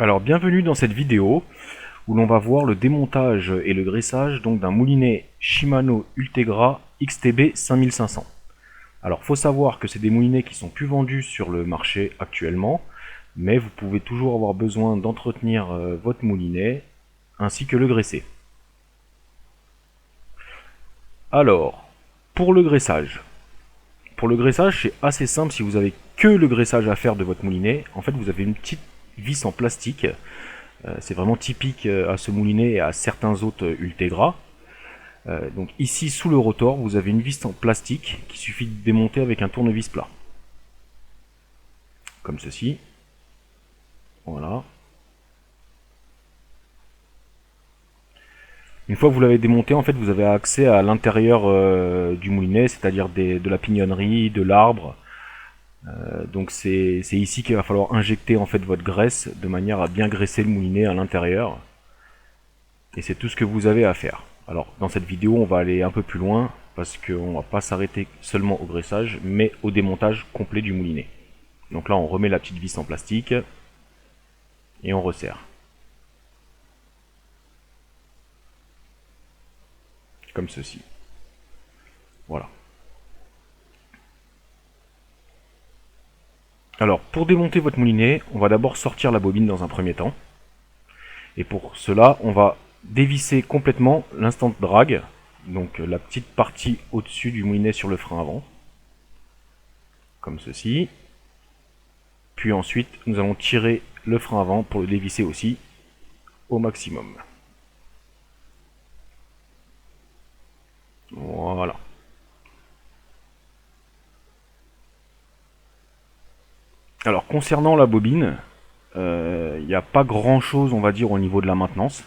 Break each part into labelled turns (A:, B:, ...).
A: Alors bienvenue dans cette vidéo où l'on va voir le démontage et le graissage donc d'un moulinet Shimano Ultegra XTB 5500. Alors faut savoir que c'est des moulinets qui sont plus vendus sur le marché actuellement, mais vous pouvez toujours avoir besoin d'entretenir votre moulinet ainsi que le graisser. Alors, pour le graissage. Pour le graissage, c'est assez simple si vous avez que le graissage à faire de votre moulinet. En fait, vous avez une petite vis en plastique. C'est vraiment typique à ce moulinet et à certains autres Ultegra. Donc ici, sous le rotor, vous avez une vis en plastique qu'il suffit de démonter avec un tournevis plat. Comme ceci. Voilà. Une fois que vous l'avez démonté, en fait, vous avez accès à l'intérieur du moulinet, c'est-à-dire de la pignonnerie, de l'arbre. Donc c'est ici qu'il va falloir injecter en fait votre graisse de manière à bien graisser le moulinet à l'intérieur. Et c'est tout ce que vous avez à faire. Alors dans cette vidéo on va aller un peu plus loin parce qu'on va pas s'arrêter seulement au graissage mais au démontage complet du moulinet. Donc là on remet la petite vis en plastique et on resserre. Comme ceci. Voilà. Alors pour démonter votre moulinet, on va d'abord sortir la bobine dans un premier temps. Et pour cela on va dévisser complètement l'instant drag, donc la petite partie au-dessus du moulinet sur le frein avant. Comme ceci. Puis ensuite, nous allons tirer le frein avant pour le dévisser aussi au maximum. Voilà. Alors concernant la bobine, il n'y a pas grand chose on va dire au niveau de la maintenance.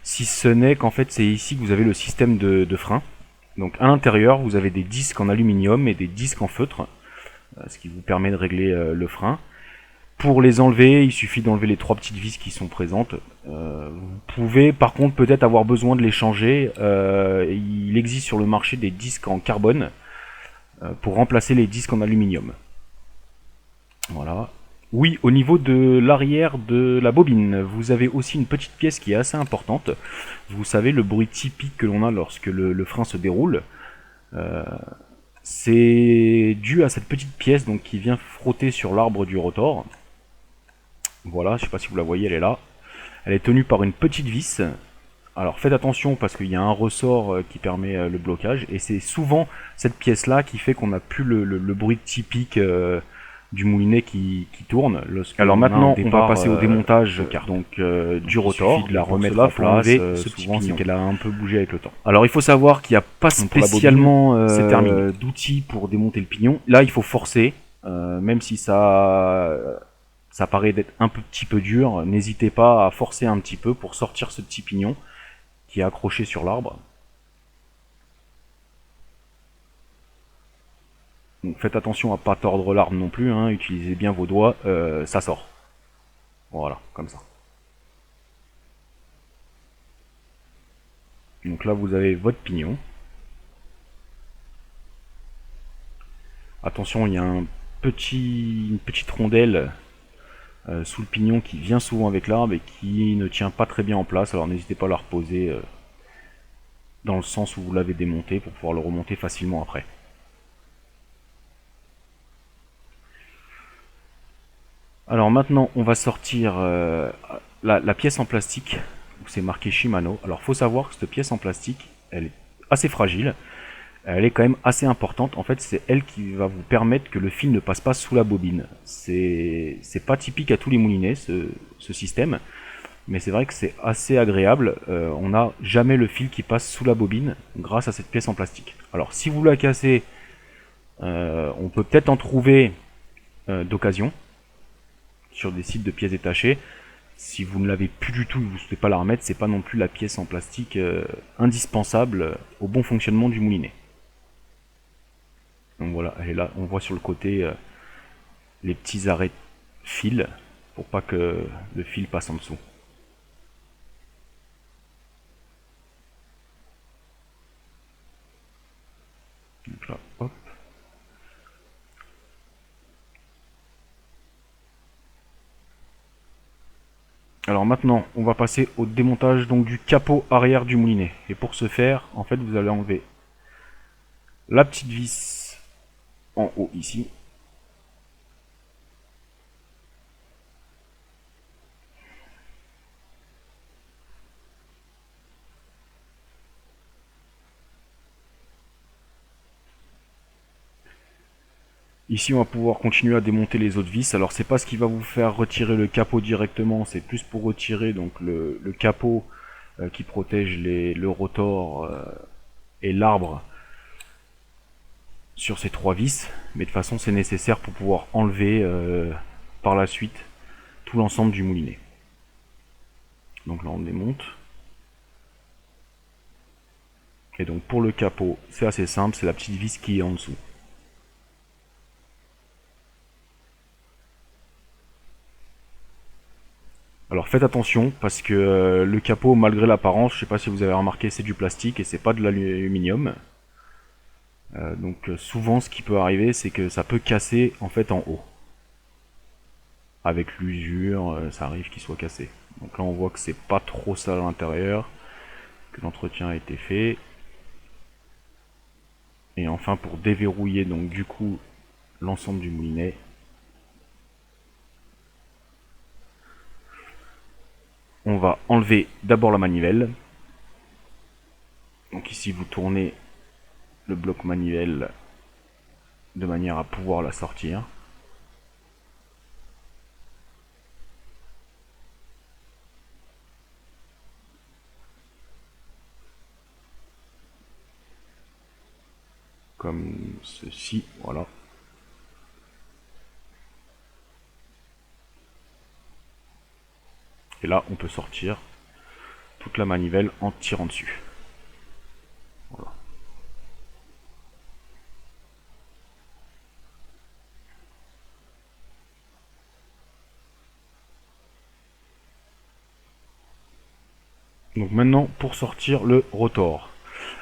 A: Si ce n'est qu'en fait c'est ici que vous avez le système de frein. Donc à l'intérieur vous avez des disques en aluminium et des disques en feutre, ce qui vous permet de régler le frein. Pour les enlever, il suffit d'enlever les trois petites vis qui sont présentes. Vous pouvez par contre peut-être avoir besoin de les changer. Il existe sur le marché des disques en carbone pour remplacer les disques en aluminium. Voilà. Oui, au niveau de l'arrière de la bobine, vous avez aussi une petite pièce qui est assez importante. Vous savez, le bruit typique que l'on a lorsque le frein se déroule. C'est dû à cette petite pièce donc, qui vient frotter sur l'arbre du rotor. Voilà, je ne sais pas si vous la voyez, elle est là. Elle est tenue par une petite vis. Alors faites attention parce qu'il y a un ressort qui permet le blocage. Et c'est souvent cette pièce là qui fait qu'on n'a plus le bruit typique du moulinet qui tourne. Alors maintenant on va passer au démontage du rotor. Il suffit de la remettre en place. Souvent c'est qu'elle a un peu bougé avec le temps. Alors il faut savoir qu'il n'y a pas spécialement d'outils pour démonter le pignon. Là il faut forcer. Même si ça paraît d'être un petit peu dur, n'hésitez pas à forcer un petit peu pour sortir ce petit pignon qui est accroché sur l'arbre. Donc faites attention à pas tordre l'arbre non plus, hein, utilisez bien vos doigts, ça sort. Voilà, comme ça. Donc là vous avez votre pignon. Attention, il y a une petite rondelle sous le pignon qui vient souvent avec l'arbre et qui ne tient pas très bien en place, alors n'hésitez pas à la reposer dans le sens où vous l'avez démonté pour pouvoir le remonter facilement après. Alors maintenant on va sortir la pièce en plastique où c'est marqué Shimano. Alors faut savoir que cette pièce en plastique elle est assez fragile, elle est quand même assez importante. En fait c'est elle qui va vous permettre que le fil ne passe pas sous la bobine. C'est pas typique à tous les moulinets ce système, mais c'est vrai que c'est assez agréable. On n'a jamais le fil qui passe sous la bobine grâce à cette pièce en plastique. Alors si vous la cassez, on peut peut-être en trouver d'occasion sur des sites de pièces détachées. Si vous ne l'avez plus du tout et que vous ne souhaitez pas la remettre, c'est pas non plus la pièce en plastique indispensable au bon fonctionnement du moulinet. Donc voilà, elle est là, on voit sur le côté les petits arrêts fil pour pas que le fil passe en dessous. Donc là, hop. Alors maintenant, on va passer au démontage donc du capot arrière du moulinet. Et pour ce faire, en fait, vous allez enlever la petite vis en haut ici. Ici, on va pouvoir continuer à démonter les autres vis. Alors, c'est pas ce qui va vous faire retirer le capot directement, c'est plus pour retirer donc le capot qui protège le rotor et l'arbre sur ces 3 vis. Mais de toute façon, c'est nécessaire pour pouvoir enlever par la suite tout l'ensemble du moulinet. Donc là, on démonte. Et donc pour le capot, c'est assez simple, c'est la petite vis qui est en dessous. Alors faites attention parce que le capot, malgré l'apparence, je sais pas si vous avez remarqué, c'est du plastique et c'est pas de l'aluminium. Donc souvent ce qui peut arriver, c'est que ça peut casser en fait en haut. Avec l'usure, ça arrive qu'il soit cassé. Donc là on voit que c'est pas trop sale à l'intérieur, que l'entretien a été fait. Et enfin pour déverrouiller donc du coup l'ensemble du moulinet, on va enlever d'abord la manivelle. Donc ici vous tournez le bloc manivelle de manière à pouvoir la sortir. Comme ceci, voilà. Et là on peut sortir toute la manivelle en tirant dessus. Voilà. Donc maintenant pour sortir le rotor.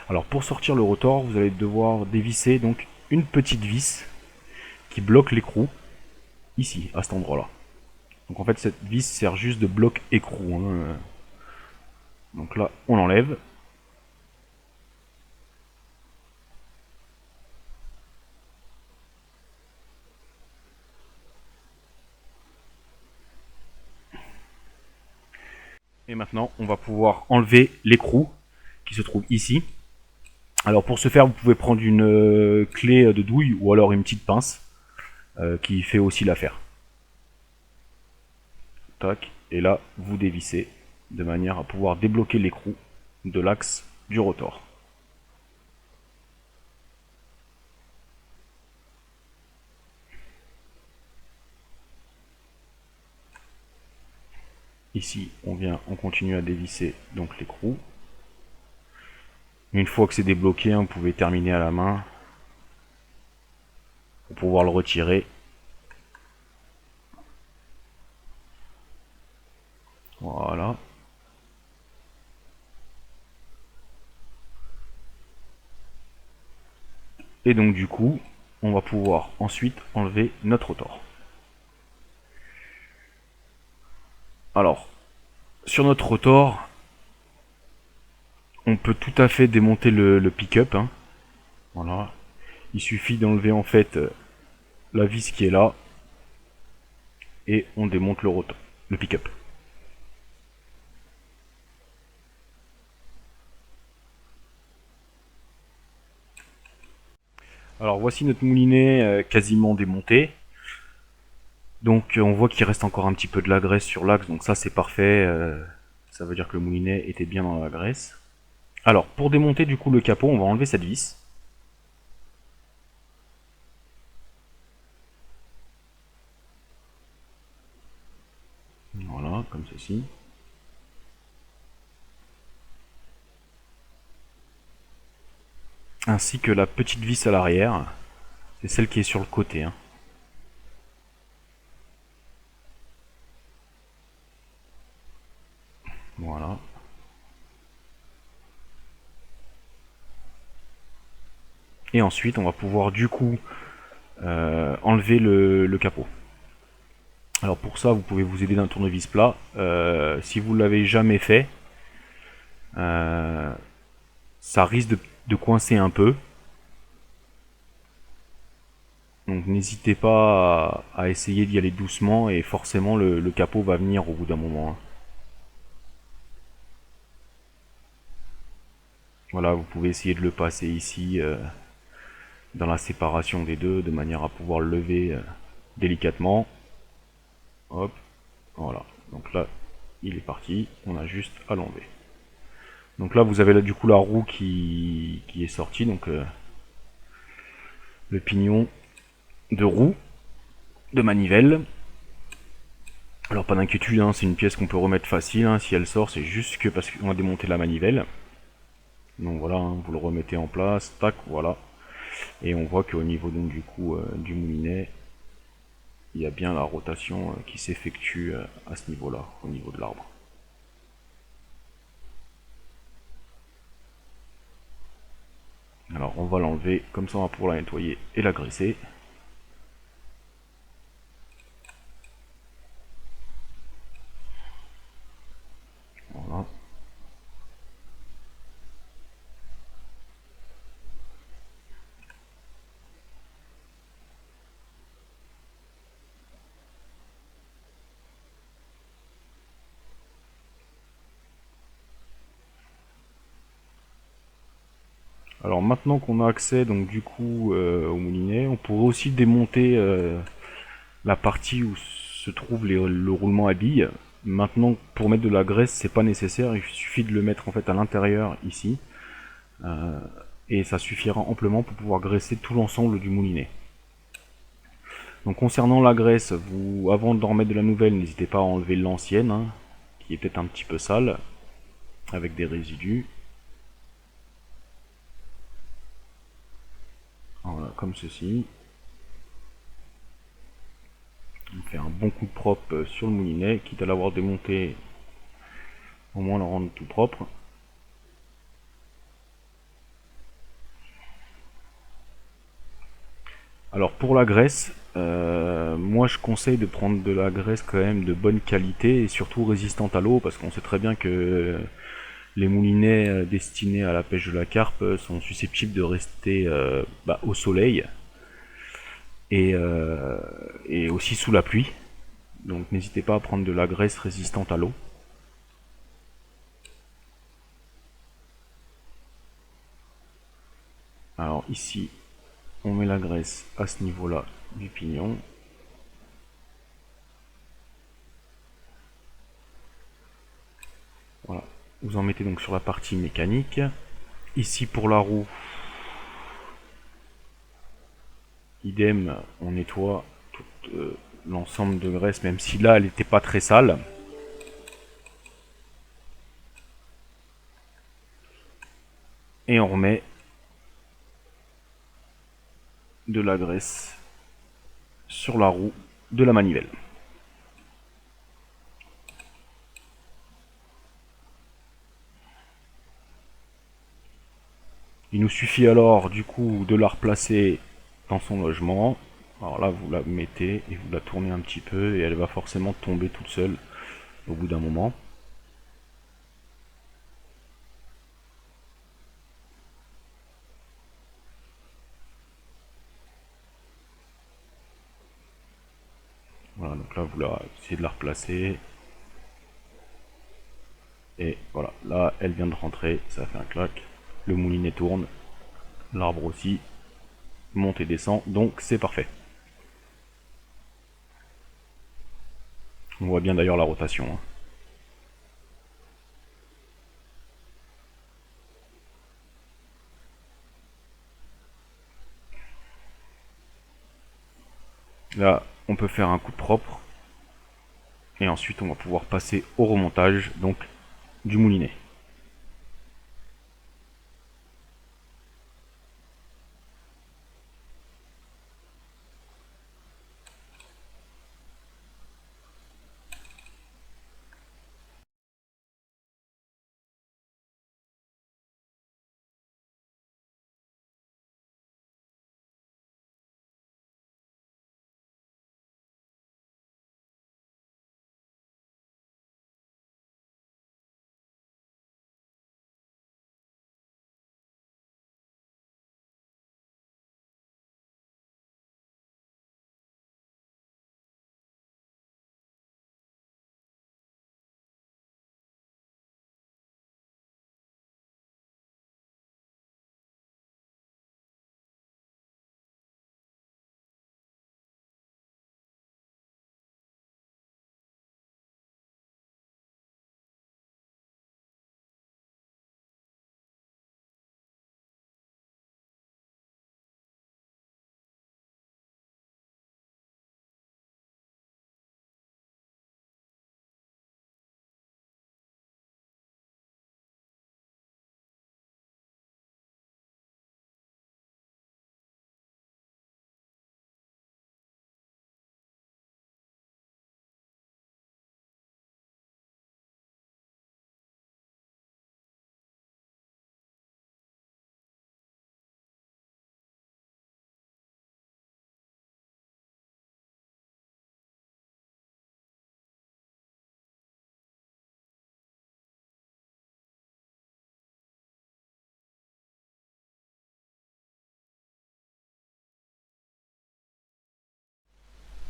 A: Alors pour sortir le rotor, vous allez devoir dévisser donc une petite vis qui bloque l'écrou ici, à cet endroit-là. Donc en fait cette vis sert juste de bloc écrou. Hein. Donc là on l'enlève. Et maintenant on va pouvoir enlever l'écrou qui se trouve ici. Alors pour ce faire, vous pouvez prendre une clé de douille ou alors une petite pince qui fait aussi l'affaire. Tac, et là vous dévissez de manière à pouvoir débloquer l'écrou de l'axe du rotor. Ici, on continue à dévisser donc l'écrou. Une fois que c'est débloqué, vous pouvez terminer à la main pour pouvoir le retirer. Voilà. Et donc du coup, on va pouvoir ensuite enlever notre rotor. Alors, sur notre rotor, on peut tout à fait démonter le pick-up. Hein. Voilà. Il suffit d'enlever en fait la vis qui est là et on démonte le rotor, le pick-up. Alors voici notre moulinet quasiment démonté. Donc on voit qu'il reste encore un petit peu de la graisse sur l'axe, donc ça c'est parfait. Ça veut dire que le moulinet était bien dans la graisse. Alors pour démonter du coup le capot, on va enlever cette vis. Voilà, comme ceci. Ainsi que la petite vis à l'arrière. C'est celle qui est sur le côté. Hein. Voilà. Et ensuite on va pouvoir du coup enlever le capot. Alors pour ça, vous pouvez vous aider d'un tournevis plat. Si vous l'avez jamais fait, euh, ça risque de coincer un peu. Donc n'hésitez pas à essayer d'y aller doucement et forcément le capot va venir au bout d'un moment, hein. Voilà, vous pouvez essayer de le passer ici dans la séparation des deux de manière à pouvoir le lever délicatement. Hop, voilà. Donc là, il est parti. On a juste à l'enlever. Donc là, vous avez là, du coup la roue qui est sortie. Donc le pignon de roue, de manivelle. Alors pas d'inquiétude, hein, c'est une pièce qu'on peut remettre facile. Hein, si elle sort, c'est juste que parce qu'on a démonté la manivelle. Donc voilà, hein, vous le remettez en place, tac, voilà. Et on voit qu'au niveau donc du coup du moulinet, il y a bien la rotation qui s'effectue à ce niveau-là, au niveau de l'arbre. Alors on va l'enlever, comme ça on va pouvoir la nettoyer et la graisser. Voilà. Alors maintenant qu'on a accès donc du coup au moulinet, on pourrait aussi démonter la partie où se trouve le roulement à billes. Maintenant, pour mettre de la graisse, c'est pas nécessaire, il suffit de le mettre en fait à l'intérieur ici, euh, et ça suffira amplement pour pouvoir graisser tout l'ensemble du moulinet. Donc concernant la graisse, vous, avant d'en remettre de la nouvelle, n'hésitez pas à enlever l'ancienne, hein, qui est peut-être un petit peu sale, avec des résidus. Voilà, comme ceci. On fait un bon coup de propre sur le moulinet, quitte à l'avoir démonté, au moins le rendre tout propre. Alors pour la graisse, moi je conseille de prendre de la graisse quand même de bonne qualité et surtout résistante à l'eau parce qu'on sait très bien que les moulinets destinés à la pêche de la carpe sont susceptibles de rester au soleil et, euh, et aussi sous la pluie. Donc n'hésitez pas à prendre de la graisse résistante à l'eau. Alors ici, on met la graisse à ce niveau-là du pignon. Voilà. Vous en mettez donc sur la partie mécanique. Ici pour la roue, idem, on nettoie tout l'ensemble de graisse, même si là elle n'était pas très sale. Et on remet de la graisse sur la roue de la manivelle. Il nous suffit alors du coup de la replacer dans son logement. Alors là vous la mettez et vous la tournez un petit peu et elle va forcément tomber toute seule au bout d'un moment. Voilà, donc là vous essayez de la replacer. Et voilà, là elle vient de rentrer, ça fait un clac. Le moulinet tourne, l'arbre aussi, monte et descend, donc c'est parfait. On voit bien d'ailleurs la rotation, hein. Là, on peut faire un coup de propre. Et ensuite, on va pouvoir passer au remontage, donc du moulinet.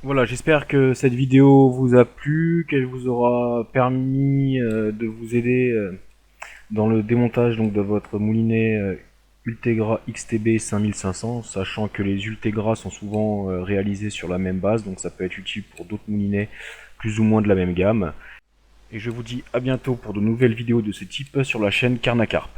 A: Voilà, j'espère que cette vidéo vous a plu, qu'elle vous aura permis de vous aider dans le démontage donc, de votre moulinet Ultegra XTB 5500, sachant que les Ultegra sont souvent réalisés sur la même base, donc ça peut être utile pour d'autres moulinets plus ou moins de la même gamme. Et je vous dis à bientôt pour de nouvelles vidéos de ce type sur la chaîne Carnacarp.